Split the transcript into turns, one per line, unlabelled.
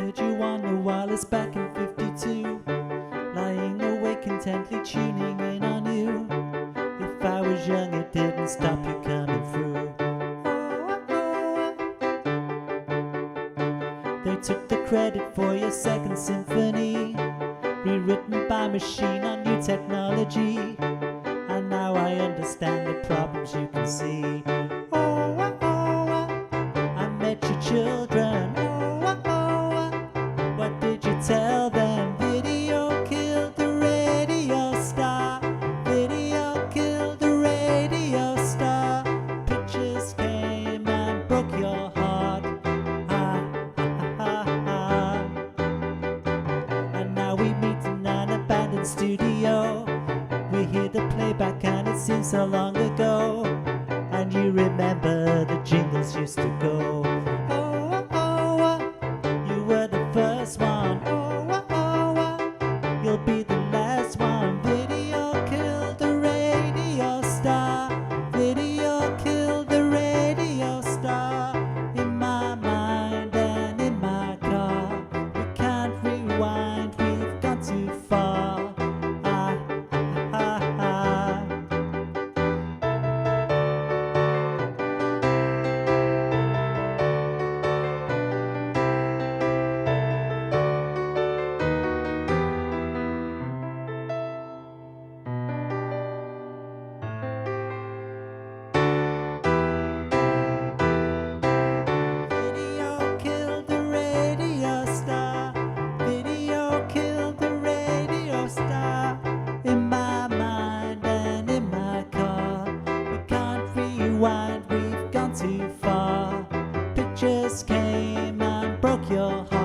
heard you on the wireless back in 52, lying awake intently tuning in on you. If I was young it didn't stop you coming through. They took the credit for your second symphony, rewritten by machine on new technology. And now I understand the problems you can see. I met your children. What did you tell them? Video killed the radio star. Video killed the radio star. Pictures came and broke your heart. And now we meet in an abandoned studio. We hear the playback and it seems so long ago. And you remember the jingles used to go. You were the first one. You'll be the last one. Video killed the radio star. Video killed the radio star. In my mind and in my car, we can't rewind, we've gone too far. In my mind and in my car, we can't rewind, we've gone too far. Pictures came and broke your heart.